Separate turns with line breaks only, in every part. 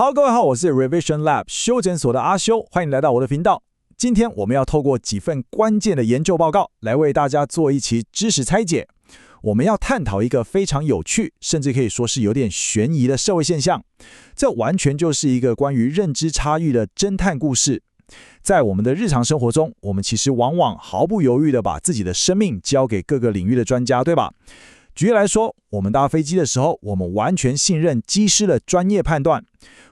好，各位好，我是 Revision Lab 修檢所的阿修，歡迎來到我的頻道。今天我們要透過幾份關鍵的研究報告，來為大家做一期知識拆解。我們要探討一個非常有趣，甚至可以說是有點懸疑的社會現象。這完全就是一個關於認知差異的偵探故事。在我們的日常生活中，我們其實往往毫不猶豫地把自己的生命交給各個領域的專家，對吧？舉例來說，我們搭飛機的時候，我們完全信任機師的專業判斷；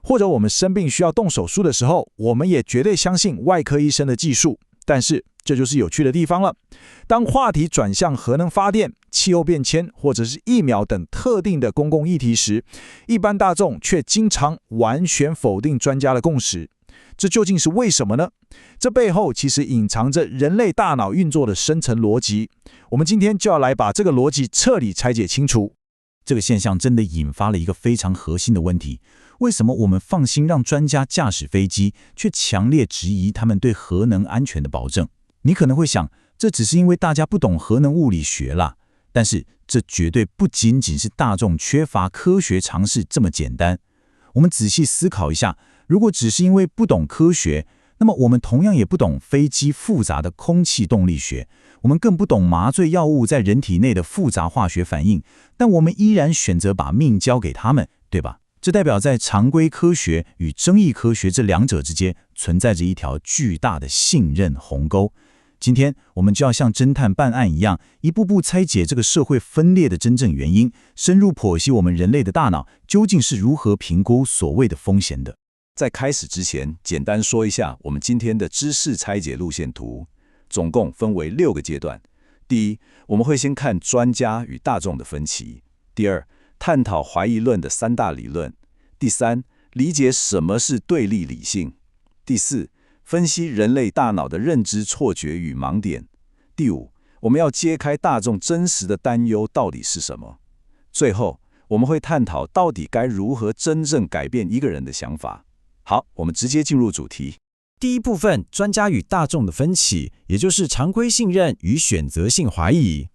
或者我們生病需要動手術的時候，我們也絕對相信外科醫生的技術。但是，這就是有趣的地方了。當話題轉向核能發電、氣候變遷或者是疫苗等特定的公共議題時，一般大眾卻經常完全否定專家的共識。這究竟是為什麼呢？這背後其實隱藏着人類大腦運作的深層邏輯。我們今天就要來把這個邏輯徹底拆解清楚。
這個現象真的引發了一個非常核心的問題：為什麼我們放心讓專家駕駛飛機，卻強烈質疑他們對核能安全的保證？你可能會想，這只是因為大家不懂核能物理學啦。但是這絕對不僅僅是大眾缺乏科學常識這麼簡單。我們仔細思考一下，如果只是因為不懂科學，那麼我們同樣也不懂飛機複雜的空氣動力學，我們更不懂麻醉藥物在人體內的複雜化學反應，但我們依然選擇把命交給他們，對吧？這代表在常規科學與爭議科學這兩者之間存在着一條巨大的信任鴻溝。今天我們就要像偵探辦案一樣，一步步拆解這個社會分裂的真正原因，深入剖析我們人類的大腦究竟是如何評估所謂的風險的。
在開始之前，簡單說一下我們今天的知識拆解路線圖，總共分為6個階段。第一，我們會先看專家與大眾的分歧；第二，探討懷疑論的3大理論；第三，理解什麼是對立理性；第四，分析人類大腦的認知錯覺與盲點；第五，我們要揭開大眾真實的擔憂到底是什麼；最後，我們會探討到底該如何真正改變一個人的想法。好，我們直接進入主題。
第一部分，專家與大眾的分歧，也就是常規信任與選擇性懷疑。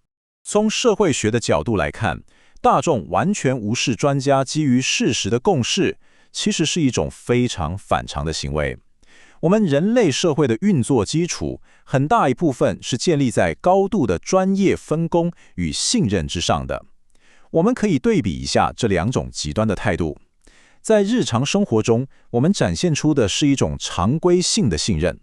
從社會學的角度來看，大眾完全無視專家基於事實的共識，其實是一種非常反常的行為。我們人類社會的運作基礎，很大一部分是建立在高度的專業分工與信任之上的。我們可以對比一下這兩種極端的態度。在日常生活中，我們展現出的是一種常規性的信任。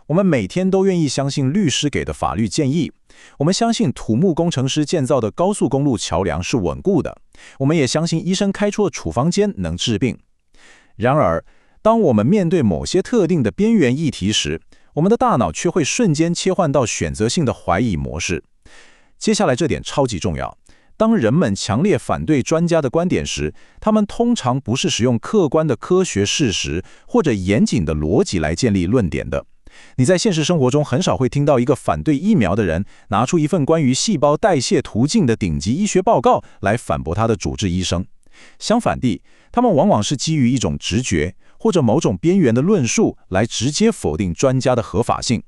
我們每天都願意相信律師給的法律建議，我們相信土木工程師建造的高速公路橋梁是穩固的，我們也相信醫生開出的處方箋能治病。然而，當我們面對某些特定的邊緣議題時，我們的大腦卻會瞬間切換到選擇性的懷疑模式。接下來這點超級重要。當人們強烈反對專家的觀點時，他們通常不是使用客觀的科學事實或者嚴謹的邏輯來建立論點的。你在現實生活中很少會聽到一個反對疫苗的人拿出一份關於細胞代謝途徑的頂級醫學報告來反駁他的主治醫生。相反地，他們往往是基於一種直覺或者某種邊緣的論述來直接否定專家的合法性。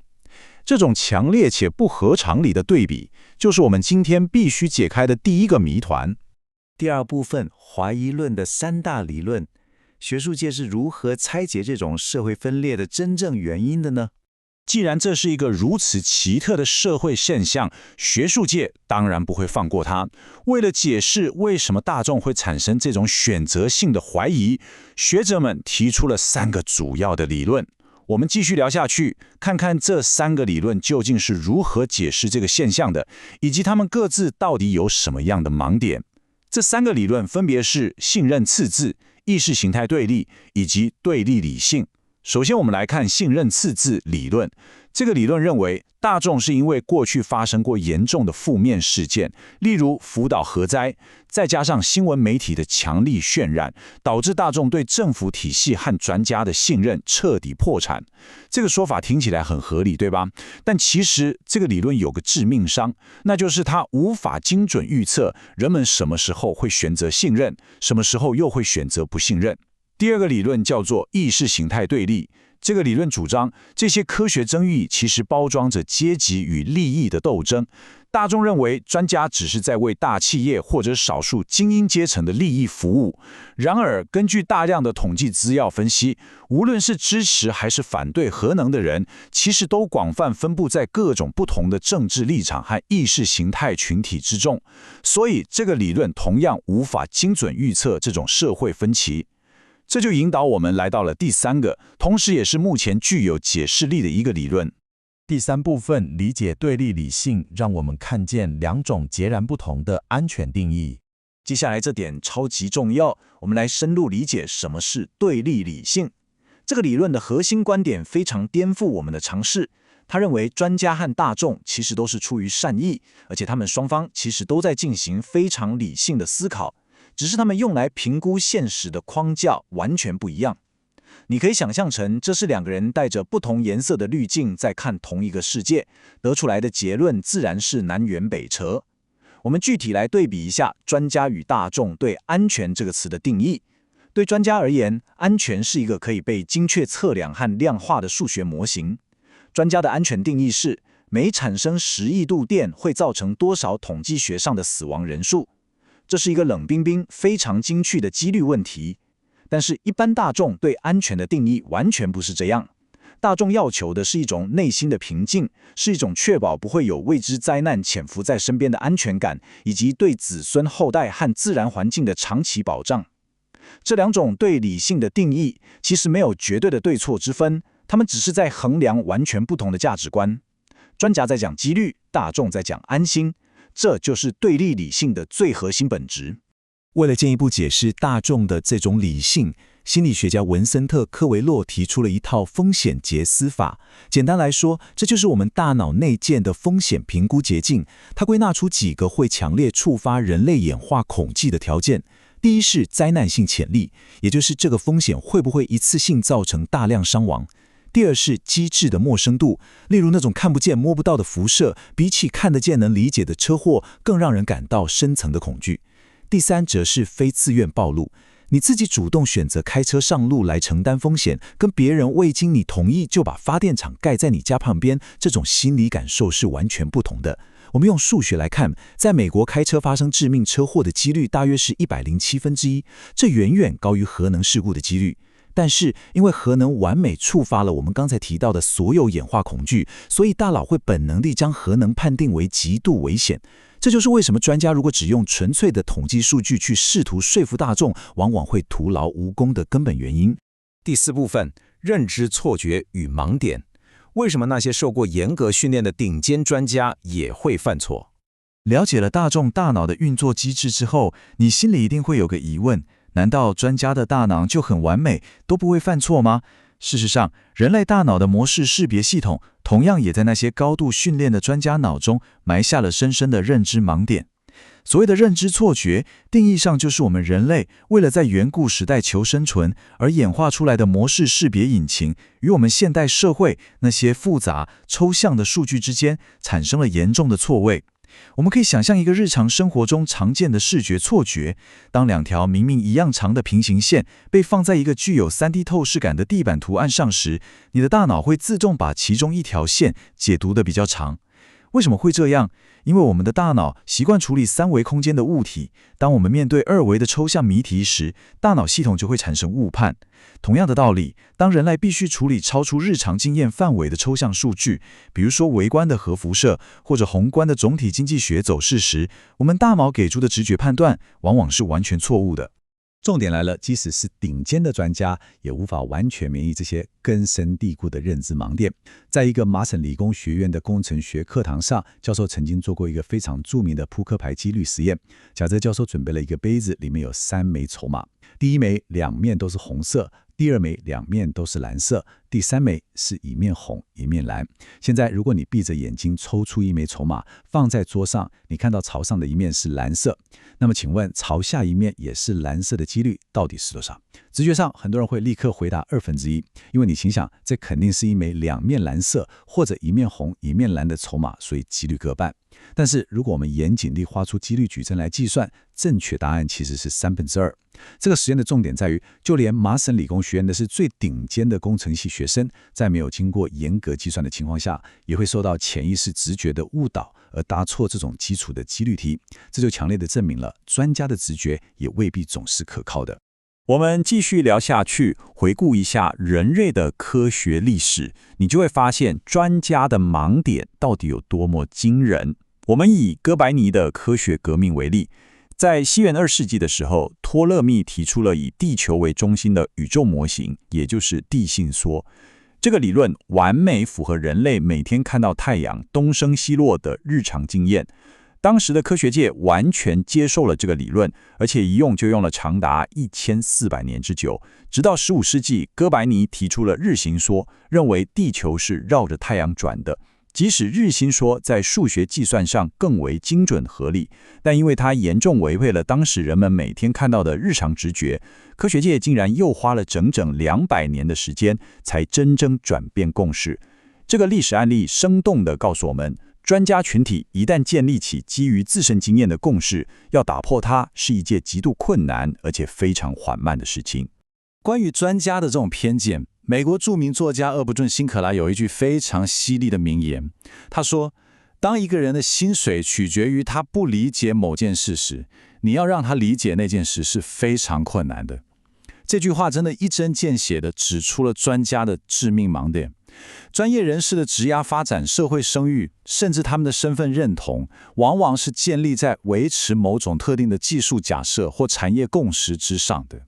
這種強烈且不合常理的對比，就是我們今天必須解開的第一個謎團。
第二部分，懷疑論的3大理論，學術界是如何拆解這種社會分裂的真正原因的呢？
既然這是一個如此奇特的社會現象，學術界當然不會放過它。為了解釋為什麼大眾會產生這種選擇性的懷疑，學者們提出了3個主要的理論。我們繼續聊下去，看看這3個理論究竟是如何解釋這個現象的，以及他們各自到底有什麼樣的盲點。這3個理論分別是信任赤字、意識形態對立以及對立理性。首先，我們來看信任赤字理論。這個理論認為，大眾是因為過去發生過嚴重的負面事件，例如福島核災，再加上新聞媒體的強力渲染，導致大眾對政府體系和專家的信任徹底破產。這個說法聽起來很合理，對吧？但其實這個理論有個致命傷，那就是它無法精準預測人們什麼時候會選擇信任，什麼時候又會選擇不信任。第二個理論叫做意識形態對立。這個理論主張，這些科學爭議其實包裝着階級與利益的鬥爭。
大眾認為專家只是在為大企業或者少數精英階層的利益服務。然而，根據大量的統計資料分析，無論是支持還是反對核能的人，其實都廣泛分布在各種不同的政治立場和意識形態群體之中。所以，這個理論同樣無法精準預測這種社會分歧。這就引導我們來到了第三個，同時也是目前具有解釋力的一個理論。
第三部分，理解對立理性，讓我們看見兩種截然不同的安全定義。
接下來這點超級重要，我們來深入理解什麼是對立理性。這個理論的核心觀點非常顛覆我們的常識。他認為專家和大眾其實都是出於善意，而且他們雙方其實都在進行非常理性的思考，只是他們用來評估現實的框架完全不一樣。你可以想象成，這是兩個人帶着不同顏色的濾鏡在看同一個世界，得出來的結論自然是南轅北轍。我們具體來對比一下專家與大眾對安全這個詞的定義。對專家而言，安全是一個可以被精確測量和量化的數學模型。專家的安全定義是，每產生10億度電會造成多少統計學上的死亡人數。這是一個冷冰冰、非常精確的幾率問題。但是，一般大眾對安全的定義完全不是這樣。大眾要求的是一種內心的平靜，是一種確保不會有未知災難潛伏在身邊的安全感，以及對子孫後代和自然環境的長期保障。這兩種對理性的定義其實沒有絕對的對錯之分，他們只是在衡量完全不同的價值觀。專家在講幾率，大眾在講安心，這就是對立理性的最核心本質。
為了進一步解釋大眾的這種理性，心理學家文森特·科維洛提出了一套風險捷思法。簡單來說，這就是我們大腦內建的風險評估捷徑。它歸納出幾個會強烈觸發人類演化恐懼的條件。第一是災難性潛力，也就是這個風險會不會一次性造成大量傷亡。第二是機制的陌生度，例如那種看不見摸不到的輻射，比起看得見能理解的車禍，更讓人感到深層的恐懼。第三則是非自願暴露，你自己主動選擇開車上路來承擔風險，跟別人未經你同意就把發電廠蓋在你家旁邊，這種心理感受是完全不同的。我們用數學來看，在美國開車發生致命車禍的幾率大約是107%，這遠遠高於核能事故的幾率。但是，因為核能完美觸發了我們剛才提到的所有演化恐懼，所以大腦會本能地將核能判定為極度危險。這就是為什麼專家如果只用純粹的統計數據去試圖說服大眾，往往會徒勞無功的根本原因。
第四部分，認知錯覺與盲點。為什麼那些受過嚴格訓練的頂尖專家也會犯錯？
了解了大眾大腦的運作機制之後，你心裡一定會有個疑問：難道專家的大腦就很完美，都不會犯錯嗎？事實上，人類大腦的模式識別系統同樣也在那些高度訓練的專家腦中埋下了深深的認知盲點。所謂的認知錯覺，定義上就是我們人類為了在遠古時代求生存而演化出來的模式識別引擎，與我們現代社會那些複雜抽象的數據之間產生了嚴重的錯位。我們可以想象一個日常生活中常見的視覺錯覺：當兩條明明一樣長的平行線被放在一個具有 3D 透視感的地板圖案上時，你的大腦會自動把其中一條線解讀得比較長。為什麼會這樣？因為我們的大腦習慣處理3維空間的物體，當我們面對2維的抽象謎題時，大腦系統就會產生誤判。同樣的道理，當人類必須處理超出日常經驗範圍的抽象數據，比如說微觀的核輻射或者宏觀的總體經濟學走勢時，我們大腦給出的直覺判斷往往是完全錯誤的。
重點來了，即使是頂尖的專家，也無法完全免疫這些根深蒂固的認知盲點。在一個麻省理工學院的工程學課堂上，教授曾經做過一個非常著名的撲克牌幾率實驗。假設教授準備了一個杯子，裡面有3枚籌碼，第一枚兩面都是紅色，第二枚兩面都是藍色，第三枚是一面紅一面藍。現在，如果你閉着眼睛抽出一枚籌碼，放在桌上，你看到朝上的一面是藍色，那麼請問朝下一面也是藍色的幾率到底是多少？直覺上，很多人會立刻回答1/2，因為你心想這肯定是一枚兩面藍色或者一面紅一面藍的籌碼，所以幾率各半。但是如果我們嚴謹地畫出幾率矩陣來計算，正確答案其實是2/3。這個實驗的重點在於，就連麻省理工學院的是最頂尖的工程系學生，在沒有經過嚴格計算的情況下，也會受到潛意識直覺的誤導而答錯這種基礎的幾率題。這就強烈地證明了，專家的直覺也未必總是可靠的。
我們繼續聊下去，回顧一下人類的科學歷史，你就會發現專家的盲點到底有多麼驚人。我們以哥白尼的科學革命為例，在西元2世紀的時候，托勒密提出了以地球為中心的宇宙模型，也就是地心說。這個理論完美符合人類每天看到太陽東升西落的日常經驗。當時的科學界完全接受了這個理論，而且一用就用了長達1400年之久。直到15世紀，哥白尼提出了日心說，認為地球是繞着太陽轉的。即使日心說在數學計算上更為精準合理，但因為它嚴重違背了當時人們每天看到的日常直覺，科學界竟然又花了整整200年的時間才真正轉變共識。這個歷史案例生動地告訴我們，專家群體一旦建立起基於自身經驗的共識，要打破它是一件極度困難而且非常緩慢的事情。
關於專家的這種偏見，美國著名作家厄伯頓·辛克萊有一句非常犀利的名言，他說：當一個人的薪水取決於他不理解某件事時，你要讓他理解那件事是非常困難的。這句話真的一針見血地指出了專家的致命盲點。專業人士的職涯發展、社會聲譽，甚至他們的身份認同，往往是建立在維持某種特定的技術假設或產業共識之上的。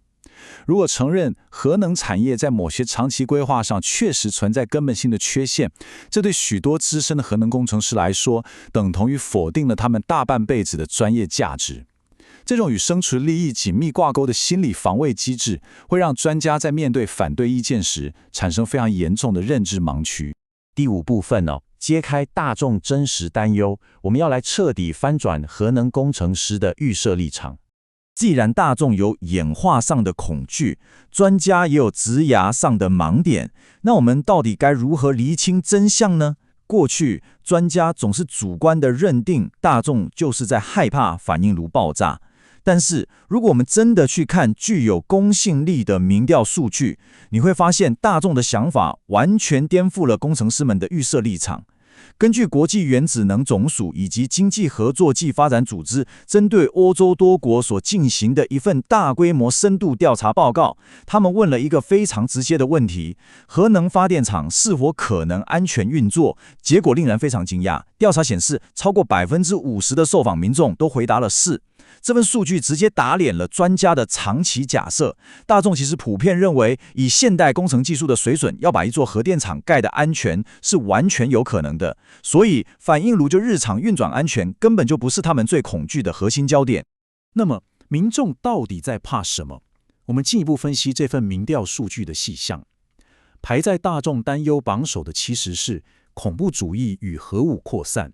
如果承認核能產業在某些長期規劃上確實存在根本性的缺陷，這對許多資深的核能工程師來說，等同於否定了他們大半輩子的專業價值。這種與生存利益緊密掛鈎的心理防衛機制，會讓專家在面對反對意見時，產生非常嚴重的認知盲區。
第5部分揭開大眾真實擔憂，我們要來徹底翻轉核能工程師的預設立場。既然大眾有演化上的恐懼，專家也有職涯上的盲點，那我們到底該如何釐清真相呢？過去，專家總是主觀地認定大眾就是在害怕反應爐爆炸。但是，如果我們真的去看具有公信力的民調數據，你會發現大眾的想法完全顛覆了工程師們的預設立場。根據國際原子能總署以及經濟合作暨發展組織針對歐洲多國所進行的一份大規模深度調查報告，他們問了一個非常直接的問題：核能發電廠是否可能安全運作？結果令人非常驚訝，調查顯示，超過50%的受訪民眾都回答了是。這份數據直接打臉了專家的長期假設。大眾其實普遍認為，以現代工程技術的水準，要把一座核電廠蓋得安全是完全有可能的。所以，反應爐就日常運轉安全，根本就不是他們最恐懼的核心焦點。
那麼，民眾到底在怕什麼？我們進一步分析這份民調數據的細項。排在大眾擔憂榜首的其實是恐怖主義與核武擴散。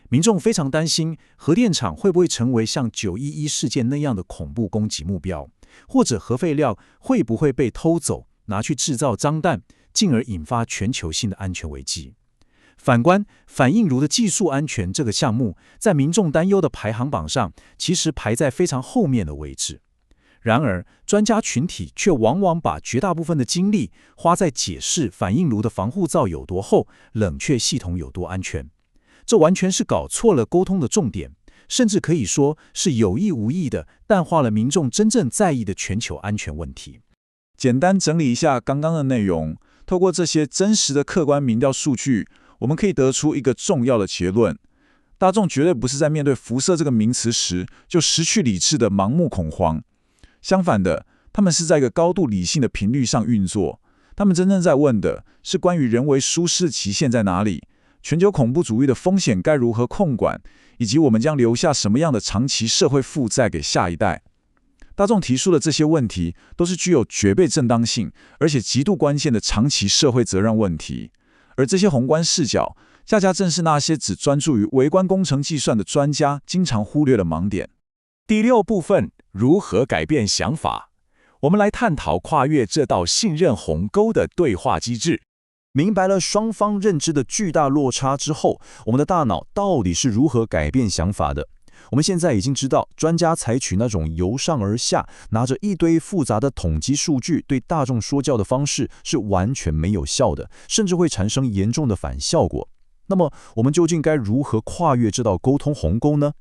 民眾非常擔心核電廠會不會成為像911事件那樣的恐怖攻擊目標，或者核廢料會不會被偷走，拿去製造髒彈，進而引發全球性的安全危機。反觀反應爐的技術安全這個項目，在民眾擔憂的排行榜上，其實排在非常後面的位置。然而，專家群體卻往往把絕大部分的精力花在解釋反應爐的防護罩有多厚，冷卻系統有多安全。這完全是搞錯了溝通的重點，甚至可以說是有意無意地淡化了民眾真正在意的全球安全問題。
簡單整理一下剛剛的內容，透過這些真實的客觀民調數據，我們可以得出一個重要的結論：大眾絕對不是在面對輻射這個名詞時就失去理智的盲目恐慌，相反的，他們是在一個高度理性的頻率上運作。他們真正在問的是關於人為疏失的期限在哪裡，全球恐怖主義的風險該如何控管，以及我們將留下什麼樣的長期社會負債給下一代。大眾提出的這些問題都是具有絕對正當性，而且極度關鍵的長期社會責任問題。而這些宏觀視角，恰恰正是那些只專注於微觀工程計算的專家經常忽略的盲點。
第6部分，如何改變想法？我們來探討跨越這道信任鴻溝的對話機制。
明白了雙方認知的巨大落差之後，我們的大腦到底是如何改變想法的？我們現在已經知道，專家採取那種由上而下，拿着一堆複雜的統計數據對大眾說教的方式是完全沒有效的，甚至會產生嚴重的反效果。那麼，我們究竟該如何跨越這道溝通鴻溝呢？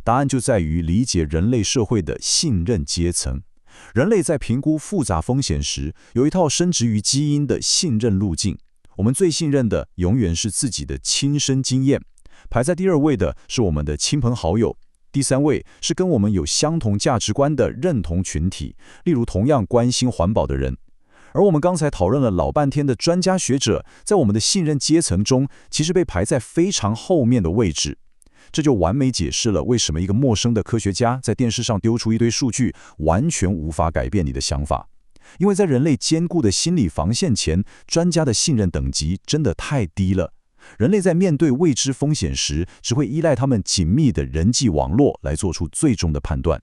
答案就在於理解人類社會的信任階層。人類在評估複雜風險時，有一套深植於基因的信任路徑。我們最信任的永遠是自己的親身經驗，排在第二位的是我們的親朋好友。第三位是跟我們有相同價值觀的認同群體，例如同樣關心環保的人。而我們剛才討論了老半天的專家學者，在我們的信任階層中，其實被排在非常後面的位置。這就完美解釋了為什麼一個陌生的科學家在電視上丟出一堆數據，完全無法改變你的想法。因為在人類堅固的心理防線前，專家的信任等級真的太低了。人類在面對未知風險時，只會依賴他們緊密的人際網絡來做出最終的判斷。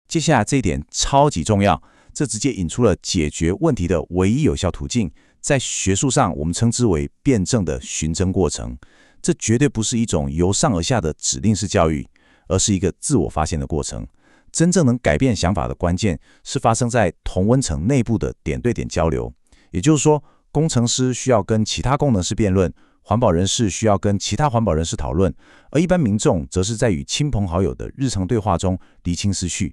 接下來這一點超級重要，這直接引出了解決問題的唯一有效途徑，在學術上我們稱之為辯證的循證過程。這絕對不是一種由上而下的指令式教育，而是一個自我發現的過程。真正能改變想法的關鍵是發生在同溫層內部的點對點交流。也就是說，工程師需要跟其他工程師辯論，環保人士需要跟其他環保人士討論，而一般民眾則是在與親朋好友的日常對話中釐清思緒。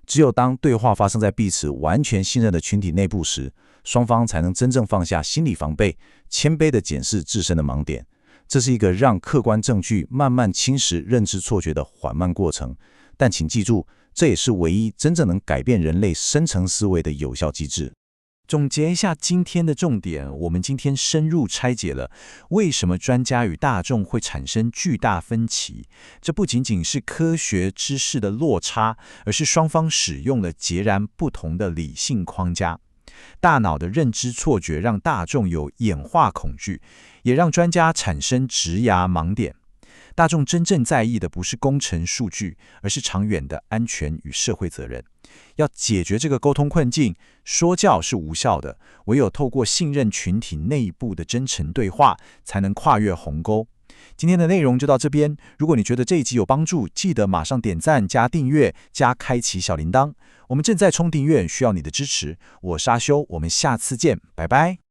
只有當對話發生在彼此完全信任的群體內部時，雙方才能真正放下心理防備，謙卑地檢視自身的盲點。這是一個讓客觀證據慢慢侵蝕認知錯覺的緩慢過程，但請記住，這也是唯一真正能改變人類深層思維的有效機制。
總結一下今天的重點，我們今天深入拆解了為什麼專家與大眾會產生巨大分歧。這不僅僅是科學知識的落差，而是雙方使用了截然不同的理性框架。大腦的認知錯覺讓大眾有演化恐懼，也讓專家產生職涯盲點。大眾真正在意的不是工程數據，而是長遠的安全與社會責任。要解決這個溝通困境，說教是無效的，唯有透過信任群體內部的真誠對話，才能跨越鴻溝。今天的內容就到這邊，如果你覺得這一集有幫助，記得馬上點讚、加訂閱、加開啟小鈴鐺。我們正在衝訂閱，需要你的支持。我是阿修，我們下次見，拜拜。